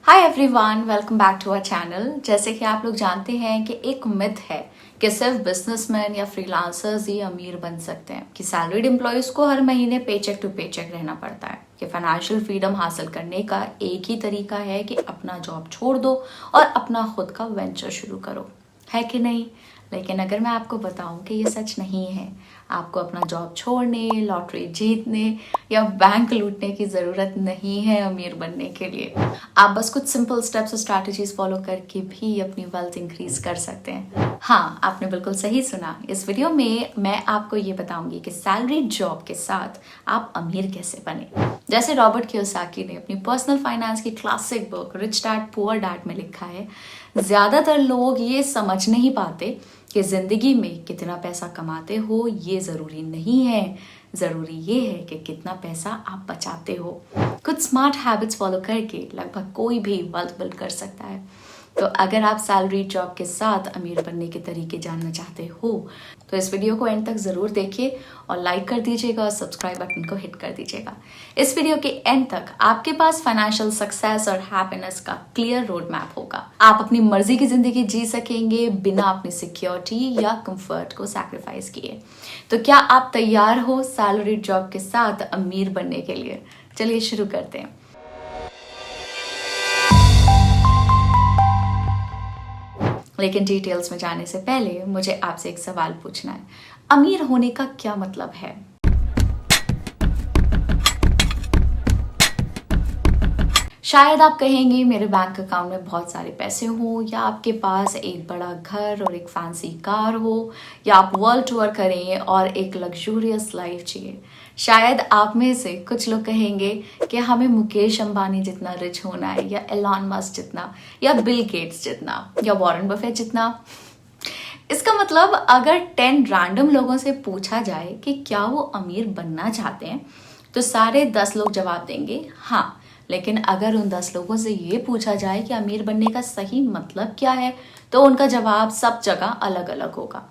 Hi everyone, welcome back to our channel. जैसे कि आप लोग जानते हैं कि एक मिथ है कि सिर्फ बिजनेसमैन या फ्रीलांसर्स ही अमीर बन सकते हैं, कि सैलरीड एम्प्लॉयज को हर महीने पेचेक टू पेचेक रहना पड़ता है, कि फाइनेंशियल फ्रीडम हासिल करने का एक ही तरीका है कि अपना जॉब छोड़ दो और अपना खुद का वेंचर शुरू करो, है कि नहीं। लेकिन अगर मैं आपको बताऊं कि ये सच नहीं है, आपको अपना जॉब छोड़ने, लॉटरी जीतने या बैंक लूटने की ज़रूरत नहीं है अमीर बनने के लिए। आप बस कुछ सिंपल स्टेप्स और स्ट्रैटेजीज फॉलो करके भी अपनी वेल्थ इंक्रीज कर सकते हैं। हाँ, आपने बिल्कुल सही सुना। इस वीडियो में मैं आपको ये बताऊंगी कि सैलरी जॉब के साथ आप अमीर कैसे बने। जैसे रॉबर्ट कियोसाकी ने अपनी पर्सनल फाइनेंस की classic book rich dad poor dad में लिखा है, ज़्यादातर लोग ये समझ नहीं पाते कि जिंदगी में कितना पैसा कमाते हो ये ज़रूरी नहीं है, ज़रूरी ये है कि कितना पैसा आप बचाते हो। कुछ स्मार्ट हैबिट्स फॉलो करके लगभग कोई भी वेल्थ बिल्ड कर सकता है। तो अगर आप सैलरी जॉब के साथ अमीर बनने के तरीके जानना चाहते हो तो इस वीडियो को एंड तक ज़रूर देखिए और लाइक कर दीजिएगा और सब्सक्राइब बटन को हिट कर दीजिएगा। इस वीडियो के एंड तक आपके पास फाइनेंशियल सक्सेस और हैप्पीनेस का क्लियर रोड मैप होगा। आप अपनी मर्जी की जिंदगी जी सकेंगे बिना अपनी सिक्योरिटी या कंफर्ट को सैक्रिफाइस किए। तो क्या आप तैयार हो सैलरी जॉब के साथ अमीर बनने के लिए? चलिए शुरू करते हैं। लेकिन डिटेल्स में जाने से पहले मुझे आपसे एक सवाल पूछना है। अमीर होने का क्या मतलब है? शायद आप कहेंगे मेरे बैंक अकाउंट में बहुत सारे पैसे हो, या आपके पास एक बड़ा घर और एक फैंसी कार हो, या आप वर्ल्ड टूर करें और एक लग्जूरियस लाइफ जिए। शायद आप में से कुछ लोग कहेंगे कि हमें मुकेश अंबानी जितना रिच होना है, या एलॉन मस्क जितना, या बिल गेट्स जितना, या वॉरेन बफेट जितना। इसका मतलब अगर 10 रैंडम लोगों से पूछा जाए कि क्या वो अमीर बनना चाहते हैं तो सारे 10 लोग जवाब देंगे हाँ। लेकिन अगर उन 10 लोगों से ये पूछा जाए कि अमीर बनने का सही मतलब क्या है तो उनका जवाब सब जगह अलग अलग होगा।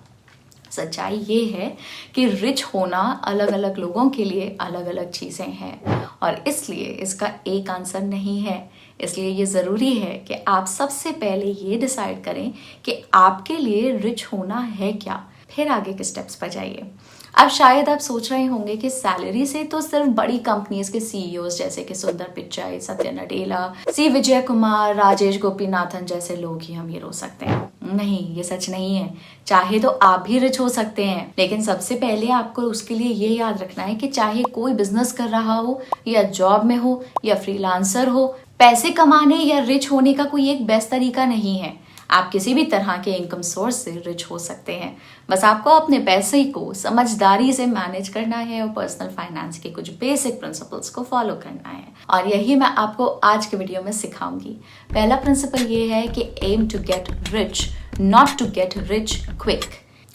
सच्चाई ये है कि रिच होना अलग अलग लोगों के लिए अलग अलग चीज़ें हैं और इसलिए इसका एक आंसर नहीं है। इसलिए ये ज़रूरी है कि आप सबसे पहले ये डिसाइड करें कि आपके लिए रिच होना है क्या, फिर आगे के स्टेप्स पर जाइए। अब शायद आप सोच रहे होंगे कि सैलरी से तो सिर्फ बड़ी कंपनीज के सीईओज जैसे कि सुंदर पिचाई, सत्या नडेला, सी विजय कुमार, राजेश गोपीनाथन जैसे लोग ही अमीर हो सकते हैं। नहीं, ये सच नहीं है। चाहे तो आप भी रिच हो सकते हैं, लेकिन सबसे पहले आपको उसके लिए ये याद रखना है कि चाहे कोई बिजनेस कर रहा हो या जॉब में हो या फ्रीलांसर हो, पैसे कमाने या रिच होने का कोई एक बेस्ट तरीका नहीं है। आप किसी भी तरह के इनकम सोर्स से रिच हो सकते हैं। बस आपको अपने पैसे को समझदारी से मैनेज करना है और पर्सनल फाइनेंस के कुछ बेसिक प्रिंसिपल्स को फॉलो करना है, और यही मैं आपको आज के वीडियो में सिखाऊंगी। पहला प्रिंसिपल ये है कि aim to get rich, not to get rich quick.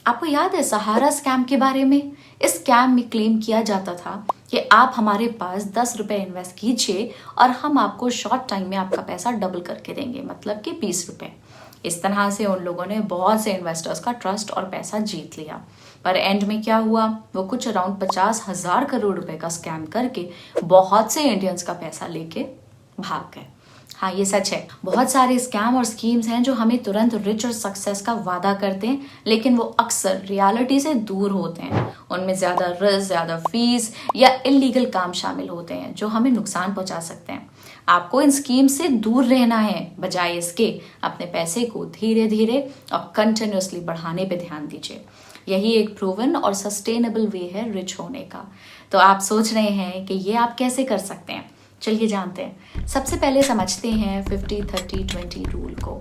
आपको याद है सहारा स्कैम के बारे में? इस स्कैम में क्लेम किया जाता था कि आप हमारे पास 10 रुपए इन्वेस्ट कीजिए और हम आपको शॉर्ट टाइम में आपका पैसा डबल करके देंगे, मतलब कि 20 रुपए। इस तरह से उन लोगों ने बहुत से इन्वेस्टर्स का ट्रस्ट और पैसा जीत लिया। पर एंड में क्या हुआ? वो कुछ अराउंड 50,000 करोड़ रुपए का स्कैम करके बहुत से इंडियंस का पैसा लेके भाग गए। हाँ, ये सच है। बहुत सारे स्कैम और स्कीम्स हैं जो हमें तुरंत रिच और सक्सेस का वादा करते हैं, लेकिन वो अक्सर रियलिटी से दूर होते हैं। उनमें ज़्यादा रिस्क, ज़्यादा फीस या इलीगल काम शामिल होते हैं जो हमें नुकसान पहुंचा सकते हैं। आपको इन स्कीम से दूर रहना है। बजाय इसके अपने पैसे को धीरे धीरे और कंटिन्यूसली बढ़ाने पे ध्यान दीजिए। यही एक प्रूवन और सस्टेनेबल वे है रिच होने का। तो आप सोच रहे हैं कि ये आप कैसे कर सकते हैं? चलिए जानते हैं। सबसे पहले समझते हैं 50-30-20 रूल को।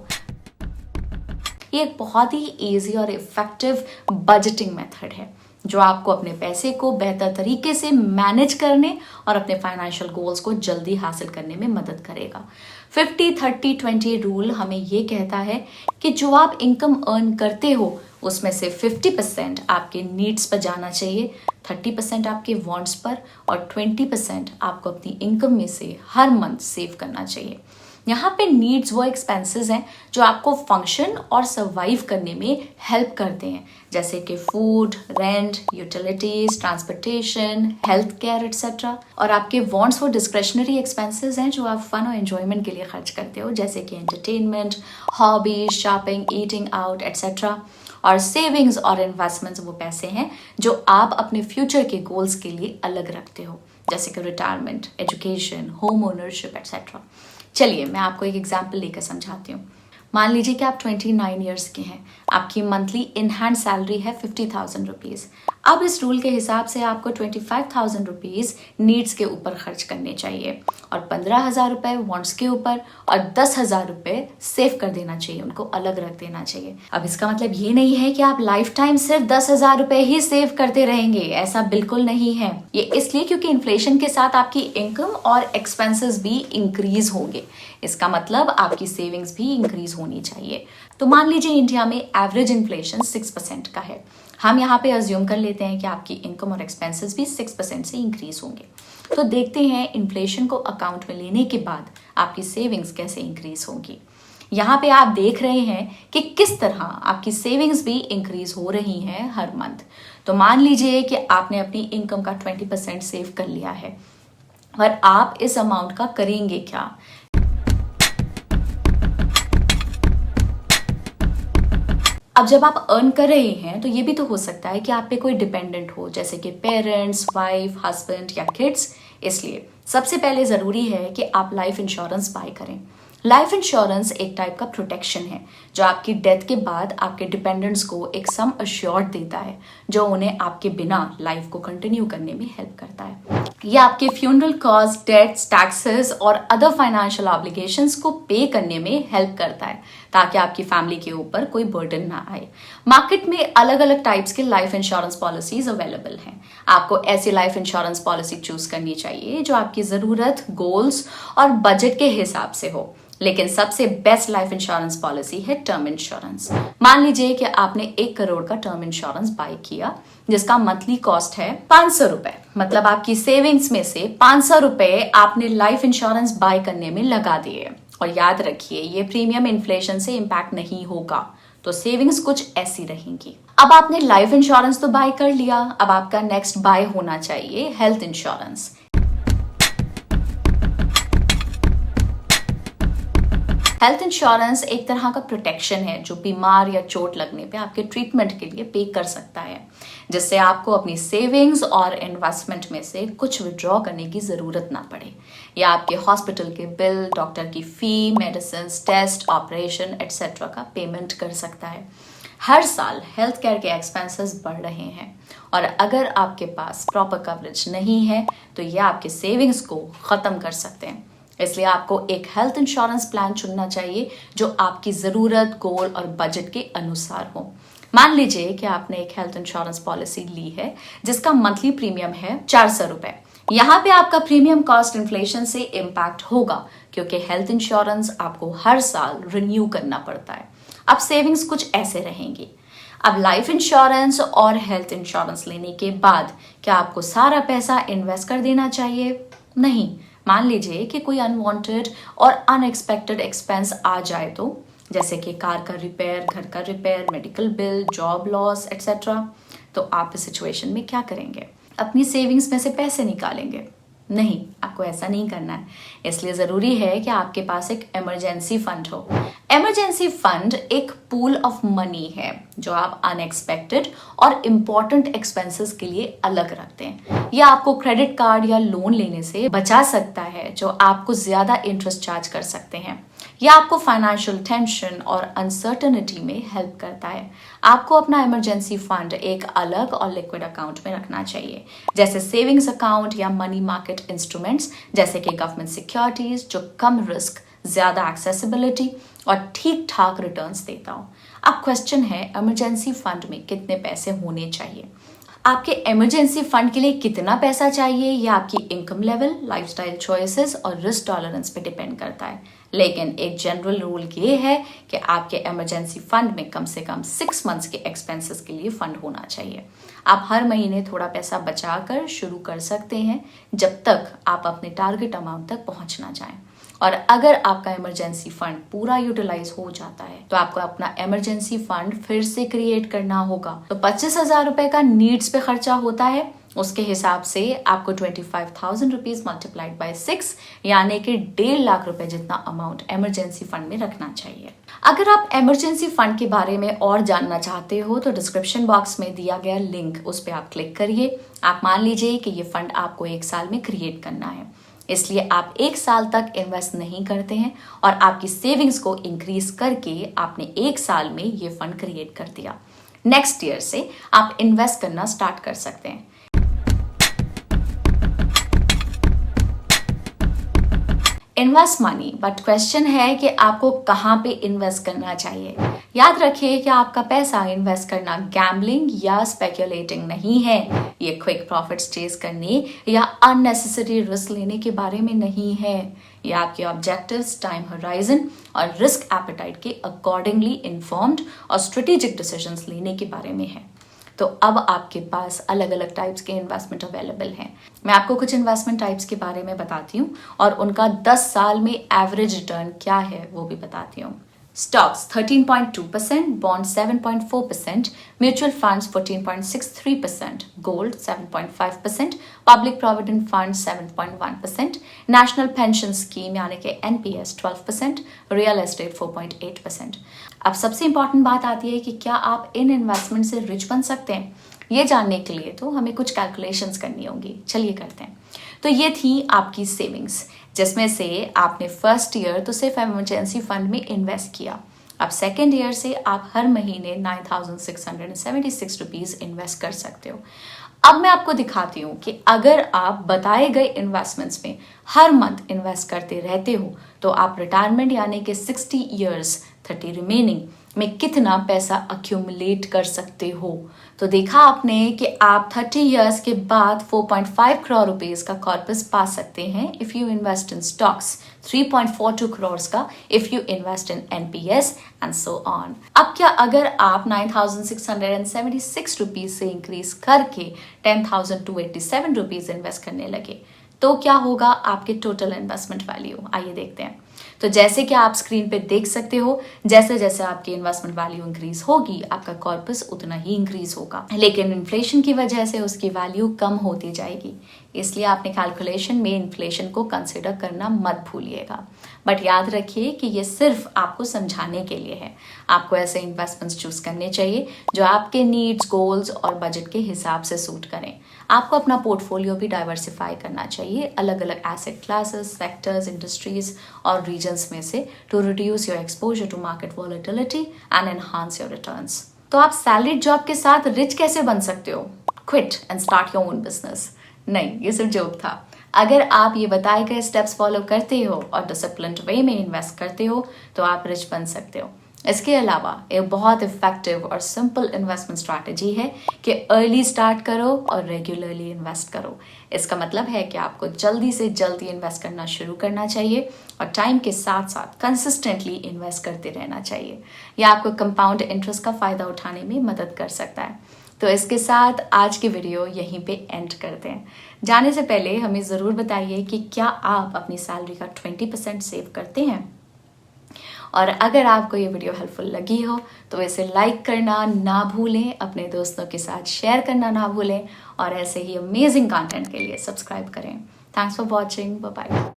ये एक बहुत ही इजी और इफेक्टिव बजटिंग मेथड है जो आपको अपने पैसे को बेहतर तरीके से मैनेज करने और अपने फाइनेंशियल गोल्स को जल्दी हासिल करने में मदद करेगा। 50-30-20 रूल हमें ये कहता है कि जो आप इनकम अर्न करते हो उसमें से 50% आपके नीड्स पर जाना चाहिए, 30% आपके वांट्स पर और 20% आपको अपनी इनकम में से हर मंथ सेव करना चाहिए। यहाँ पे नीड्स वो एक्सपेंसेस हैं जो आपको फंक्शन और सर्वाइव करने में हेल्प करते हैं, जैसे कि food, rent, utilities, transportation, health care etcetera. और आपके वांट्स वो डिस्क्रेशनरी एक्सपेंसेस हैं जो आप फन और एंजॉयमेंट के लिए खर्च करते हो, जैसे कि entertainment, hobbies, shopping, eating out etcetera. और सेविंग्स और इन्वेस्टमेंट्स वो पैसे हैं जो आप अपने फ्यूचर के गोल्स के लिए अलग रखते हो, जैसे कि retirement, education, home ownership etcetera. चलिए मैं आपको एक एग्जाम्पल लेकर समझाती हूँ। मान लीजिए कि आप 29 ईयर्स के हैं, आपकी मंथली इन हैंड सैलरी है 50,000 रुपीज़। अब इस रूल के हिसाब से आपको 25,000 रुपीज़ नीड्स के ऊपर खर्च करने चाहिए और 15,000 रुपये वॉन्ट्स के ऊपर और 10,000 रुपये सेव कर देना चाहिए, उनको अलग रख देना चाहिए। अब इसका मतलब ये नहीं है कि आप लाइफ टाइम सिर्फ 10,000 रुपये ही सेव करते रहेंगे, ऐसा बिल्कुल नहीं है। ये इसलिए क्योंकि इन्फ्लेशन के साथ आपकी इनकम और एक्सपेंसेस भी इंक्रीज होंगे, इसका मतलब आपकी सेविंग्स भी इंक्रीज होनी चाहिए। तो मान लीजिए इंडिया में एवरेज इन्फ्लेशन 6% का है। हम यहाँ पे अज्यूम कर लेते हैं कि आपकी इनकम और एक्सपेंसेस भी 6% से इंक्रीज होंगे। तो देखते हैं इन्फ्लेशन को अकाउंट में लेने के बाद आपकी सेविंग्स कैसे इंक्रीज होंगी। यहाँ पे आप देख रहे हैं कि किस तरह आपकी सेविंग्स भी इंक्रीज हो रही हैं हर मंथ। तो मान लीजिए कि आपने अपनी इनकम का 20% सेव कर लिया है, और आप इस अमाउंट का करेंगे क्या? अब जब आप अर्न कर रहे हैं तो ये भी तो हो सकता है कि आप पे कोई डिपेंडेंट हो, जैसे कि पेरेंट्स, वाइफ, हस्बैंड या किड्स। इसलिए सबसे पहले ज़रूरी है कि आप लाइफ इंश्योरेंस बाय करें। लाइफ इंश्योरेंस एक टाइप का प्रोटेक्शन है जो आपकी डेथ के बाद आपके डिपेंडेंट्स को एक सम अश्योर्ड देता है, जो उन्हें आपके बिना लाइफ को कंटिन्यू करने में हेल्प करता है। यह आपके फ्यूनरल कॉस्ट, डेट्स, टैक्सेस और अदर फाइनेंशियल ऑब्लिगेशंस को पे करने में हेल्प करता है, ताकि आपकी फैमिली के ऊपर कोई बर्डन ना आए। मार्केट में अलग अलग टाइप्स के लाइफ इंश्योरेंस पॉलिसीज अवेलेबल हैं। आपको ऐसी लाइफ इंश्योरेंस पॉलिसी चूज करनी चाहिए जो आपकी ज़रूरत, गोल्स और बजट के हिसाब से हो। लेकिन सबसे बेस्ट लाइफ इंश्योरेंस पॉलिसी है टर्म इंश्योरेंस। मान लीजिए कि आपने 1 करोड़ का टर्म इंश्योरेंस बाय किया, जिसका मंथली कॉस्ट है 500 रुपए। मतलब आपकी सेविंग्स में से 500 रुपए आपने लाइफ इंश्योरेंस बाय करने में लगा दिए। और याद रखिए, ये प्रीमियम इन्फ्लेशन से इम्पैक्ट नहीं होगा, तो सेविंग्स कुछ ऐसी रहेंगी। अब आपने लाइफ इंश्योरेंस तो बाय कर लिया, अब आपका नेक्स्ट बाय होना चाहिए हेल्थ इंश्योरेंस। हेल्थ इंश्योरेंस एक तरह का प्रोटेक्शन है जो बीमार या चोट लगने पे आपके ट्रीटमेंट के लिए पे कर सकता है, जिससे आपको अपनी सेविंग्स और इन्वेस्टमेंट में से कुछ विड्रॉ करने की ज़रूरत ना पड़े, या आपके हॉस्पिटल के बिल, डॉक्टर की फ़ी, मेडिसिन, टेस्ट, ऑपरेशन एक्सेट्रा का पेमेंट कर सकता है। हर साल हेल्थ केयर के एक्सपेंसेस बढ़ रहे हैं, और अगर आपके पास प्रॉपर कवरेज नहीं है तो ये आपके सेविंग्स को ख़त्म कर सकते हैं। इसलिए आपको एक हेल्थ इंश्योरेंस प्लान चुनना चाहिए जो आपकी ज़रूरत, गोल और बजट के अनुसार हो। मान लीजिए कि आपने एक हेल्थ इंश्योरेंस पॉलिसी ली है जिसका मंथली प्रीमियम है 400 रुपए। यहाँ पे आपका प्रीमियम कॉस्ट इन्फ्लेशन से इम्पैक्ट होगा, क्योंकि हेल्थ इंश्योरेंस आपको हर साल रिन्यू करना पड़ता है। अब सेविंग्स कुछ ऐसे रहेंगी। अब लाइफ इंश्योरेंस और हेल्थ इंश्योरेंस लेने के बाद क्या आपको सारा पैसा इन्वेस्ट कर देना चाहिए? नहीं। मान लीजिए कि कोई अनवांटेड और अनएक्सपेक्टेड एक्सपेंस आ जाए, तो जैसे कि कार का रिपेयर, घर का repair, medical bill, job loss etcetera, तो आप इस सिचुएशन में क्या करेंगे? अपनी सेविंग्स में से पैसे निकालेंगे? नहीं, आपको ऐसा नहीं करना है। इसलिए ज़रूरी है कि आपके पास एक इमरजेंसी फंड हो। इमरजेंसी फंड एक पूल ऑफ मनी है जो आप अनएक्सपेक्टेड और इम्पॉर्टेंट एक्सपेंसेस के लिए अलग रखते हैं। यह आपको क्रेडिट कार्ड या लोन लेने से बचा सकता है, जो आपको ज़्यादा इंटरेस्ट चार्ज कर सकते हैं। यह आपको फाइनेंशियल टेंशन और अनसर्टनिटी में हेल्प करता है। आपको अपना इमरजेंसी फंड एक अलग और लिक्विड अकाउंट में रखना चाहिए, जैसे सेविंग्स अकाउंट या मनी मार्केट इंस्ट्रूमेंट्स, जैसे कि गवर्नमेंट सिक्योरिटीज, जो कम रिस्क, ज़्यादा एक्सेसिबिलिटी और ठीक ठाक रिटर्न्स देता हो। अब क्वेश्चन है, इमरजेंसी फंड में कितने पैसे होने चाहिए? आपके इमरजेंसी फंड के लिए कितना पैसा चाहिए, यह आपकी इनकम लेवल, लाइफस्टाइल चॉइसेस और रिस्क टॉलरेंस पे डिपेंड करता है। लेकिन एक जनरल रूल ये है कि आपके इमरजेंसी फंड में कम से कम 6 मंथ्स के एक्सपेंसेस के लिए फंड होना चाहिए। आप हर महीने थोड़ा पैसा बचा कर शुरू कर सकते हैं, जब तक आप अपने टारगेट अमाउंट तक पहुंच ना जाएं। और अगर आपका इमरजेंसी फंड पूरा यूटिलाइज हो जाता है तो आपको अपना इमरजेंसी फंड फिर से क्रिएट करना होगा। तो 25,000 रुपए का नीड्स पे खर्चा होता है, उसके हिसाब से आपको 25,000 रुपीज मल्टीप्लाइड बाय 6 यानी कि 1.5 लाख रुपए जितना अमाउंट इमरजेंसी फंड में रखना चाहिए। अगर आप इमरजेंसी फंड के बारे में और जानना चाहते हो तो डिस्क्रिप्शन बॉक्स में दिया गया लिंक, उस पर आप क्लिक करिए। आप मान लीजिए कि ये फंड आपको 1 साल में क्रिएट करना है, इसलिए आप 1 साल तक इन्वेस्ट नहीं करते हैं और आपकी सेविंग्स को इंक्रीज करके आपने 1 साल में ये फंड क्रिएट कर दिया। नेक्स्ट ईयर से आप इन्वेस्ट करना स्टार्ट कर सकते हैं। इन्वेस्ट मनी, बट क्वेश्चन है कि आपको कहाँ पे इन्वेस्ट करना चाहिए। याद रखिए कि आपका पैसा इन्वेस्ट करना गैम्बलिंग या स्पेकुलेटिंग नहीं है। ये क्विक प्रॉफिट्स चेज करने या अननेसेसरी रिस्क लेने के बारे में नहीं है। ये आपके ऑब्जेक्टिव्स, टाइम होराइजन और रिस्क एपेटाइट के अकॉर्डिंगली इन्फॉर्म्ड और स्ट्रेटेजिक डिसीजंस लेने के बारे में है। तो अब आपके पास अलग अलग टाइप्स के इन्वेस्टमेंट अवेलेबल हैं। मैं आपको कुछ इन्वेस्टमेंट टाइप्स के बारे में बताती हूँ और उनका 10 साल में एवरेज रिटर्न क्या है वो भी बताती हूँ। Stocks 13.2%, bonds 7.4%, mutual funds 14.63%, gold 7.5%, public provident funds 7.1%, national pension scheme यानी कि NPS 12%, real estate 4.8%। अब सबसे इंपॉर्टेंट बात आती है कि क्या आप इन इन्वेस्टमेंट से रिच बन सकते हैं। ये जानने के लिए तो हमें कुछ कैलकुलेशंस करनी होंगी, चलिए करते हैं। तो ये थी आपकी सेविंग्स, जिसमें से आपने फर्स्ट ईयर तो सिर्फ इमरजेंसी फंड में इन्वेस्ट किया। अब सेकेंड ईयर से आप हर महीने 9,676 रुपीज इन्वेस्ट कर सकते हो। अब मैं आपको दिखाती हूँ कि अगर आप बताए गए इन्वेस्टमेंट्स में हर मंथ इन्वेस्ट करते रहते हो तो आप रिटायरमेंट यानी कि 60 ईयर्स 30 रिमेनिंग में कितना पैसा अक्यूमुलेट कर सकते हो। तो देखा आपने कि आप 30 इयर्स के बाद 4.5 करोड़ रुपीस का कॉर्पस पा सकते हैं if you invest in stocks, 3.42 crore का if you invest in NPS and so on. अब क्या अगर आप 9,676 रुपीज से इंक्रीज करके 10,287 रुपीज इन्वेस्ट करने लगे तो क्या होगा आपके टोटल इन्वेस्टमेंट वैल्यू, आइए देखते हैं। तो जैसे कि आप स्क्रीन पे देख सकते हो, जैसे जैसे आपकी इन्वेस्टमेंट वैल्यू इंक्रीज होगी आपका कॉर्पस उतना ही इंक्रीज होगा, लेकिन इन्फ्लेशन की वजह से उसकी वैल्यू कम होती जाएगी। इसलिए आपने कैलकुलेशन में इन्फ्लेशन को कंसिडर करना मत भूलिएगा। बट याद रखिए कि ये सिर्फ आपको समझाने के लिए है। आपको ऐसे इन्वेस्टमेंट्स चूज करने चाहिए जो आपके नीड्स, गोल्स और बजट के हिसाब से सूट करें। आपको अपना पोर्टफोलियो भी डाइवर्सिफाई करना चाहिए अलग अलग एसेट क्लासेस, सेक्टर्स, इंडस्ट्रीज और रीजन्स में से to reduce your exposure to market volatility and enhance your returns. तो आप सैलरीड जॉब के साथ रिच कैसे बन सकते हो? Quit and start your own business. नहीं, ये सिर्फ जोक था। अगर आप ये बताए गए स्टेप्स फॉलो करते हो और डिसिप्लिन्ड वे में इन्वेस्ट करते हो तो आप रिच बन सकते हो। इसके अलावा एक बहुत इफेक्टिव और सिंपल इन्वेस्टमेंट स्ट्रैटेजी है कि अर्ली स्टार्ट करो और रेगुलरली इन्वेस्ट करो। इसका मतलब है कि आपको जल्दी से जल्दी इन्वेस्ट करना शुरू करना चाहिए और टाइम के साथ साथ कंसिस्टेंटली इन्वेस्ट करते रहना चाहिए। यह आपको कंपाउंड इंटरेस्ट का फायदा उठाने में मदद कर सकता है। तो इसके साथ आज की वीडियो यहीं पे एंड करते हैं। जाने से पहले हमें ज़रूर बताइए कि क्या आप अपनी सैलरी का 20% सेव करते हैं, और अगर आपको ये वीडियो हेल्पफुल लगी हो तो इसे लाइक करना ना भूलें, अपने दोस्तों के साथ शेयर करना ना भूलें और ऐसे ही अमेजिंग कंटेंट के लिए सब्सक्राइब करें। Thanks for watching, bye bye.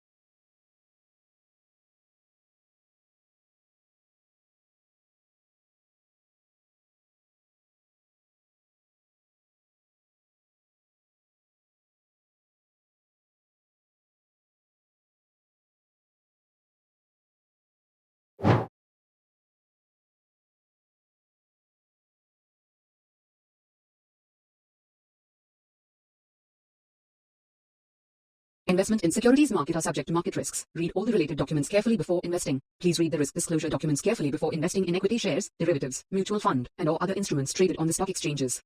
Investment in securities market are subject to market risks. Read all the related documents carefully before investing. Please read the risk disclosure documents carefully before investing in equity shares, derivatives, mutual fund, and or other instruments traded on the stock exchanges.